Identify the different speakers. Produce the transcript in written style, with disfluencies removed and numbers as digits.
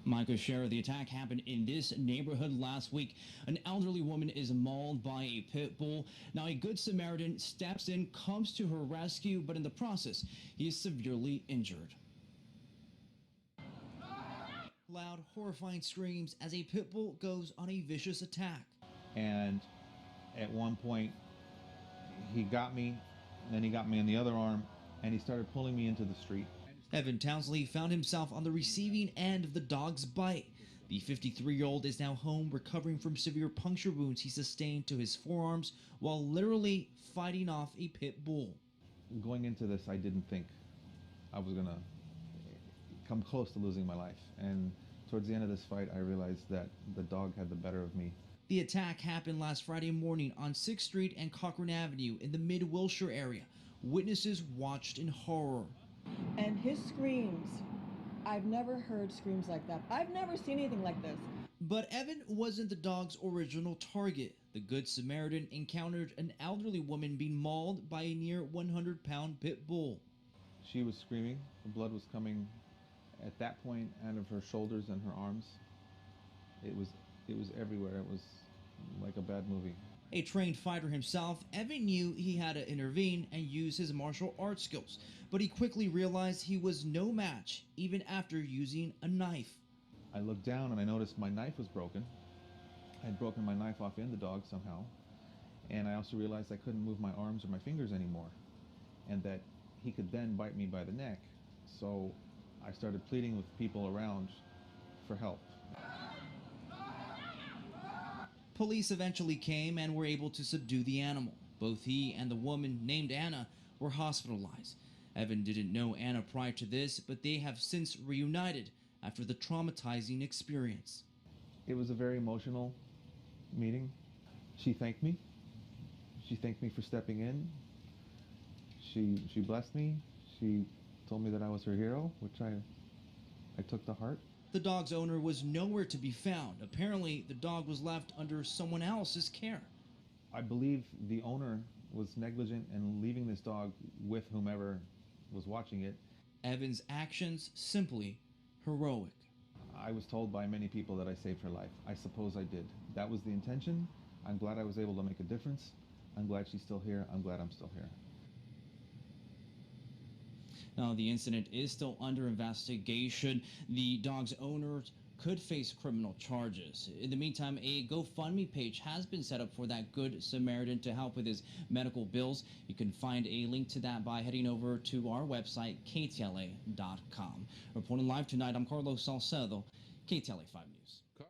Speaker 1: Micah Share, the attack happened in this neighborhood last week. An elderly woman is mauled by a pit bull. Now, a good Samaritan steps in, comes to her rescue, but in the process, he is severely injured. Loud, horrifying screams as a pit bull goes on a vicious attack.
Speaker 2: And at one point, he got me, and then he got me in the other arm, and he started pulling me into the street.
Speaker 1: Evan Townsley found himself on the receiving end of the dog's bite. The 53-year-old is now home recovering from severe puncture wounds he sustained to his forearms while literally fighting off a pit bull.
Speaker 2: Going into this, I didn't think I was going to come close to losing my life. And towards the end of this fight, I realized that the dog had the better of me.
Speaker 1: The attack happened last Friday morning on 6th Street and Cochran Avenue in the Mid Wilshire area. Witnesses watched in horror.
Speaker 3: And his screams, I've never heard screams like that. I've never seen anything like this.
Speaker 1: But Evan wasn't the dog's original target. The Good Samaritan encountered an elderly woman being mauled by a near 100-pound pit bull.
Speaker 2: She was screaming. The blood was coming at that point out of her shoulders and her arms. It was everywhere. It was like a bad movie.
Speaker 1: A trained fighter himself, Evan knew he had to intervene and use his martial arts skills, but he quickly realized he was no match, even after using a knife.
Speaker 2: I looked down and I noticed my knife was broken. I had broken my knife off in the dog somehow, and I also realized I couldn't move my arms or my fingers anymore, and that he could then bite me by the neck. So I started pleading with people around for help.
Speaker 1: Police eventually came and were able to subdue the animal. Both he and the woman named Anna were hospitalized. Evan didn't know Anna prior to this, but they have since reunited after the traumatizing experience.
Speaker 2: It was a very emotional meeting. She thanked me. She thanked me for stepping in. She blessed me. She told me that I was her hero, which I took to heart.
Speaker 1: The dog's owner was nowhere to be found. Apparently, the dog was left under someone else's care.
Speaker 2: I believe the owner was negligent in leaving this dog with whomever was watching it.
Speaker 1: Evan's actions simply heroic.
Speaker 2: I was told by many people that I saved her life. I suppose I did. That was the intention. I'm glad I was able to make a difference. I'm glad she's still here. I'm glad I'm still here.
Speaker 1: Now, the incident is still under investigation. The dog's owners could face criminal charges. In the meantime, a GoFundMe page has been set up for that Good Samaritan to help with his medical bills. You can find a link to that by heading over to our website, ktla.com. Reporting live tonight, I'm Carlos Salcedo, KTLA 5 News.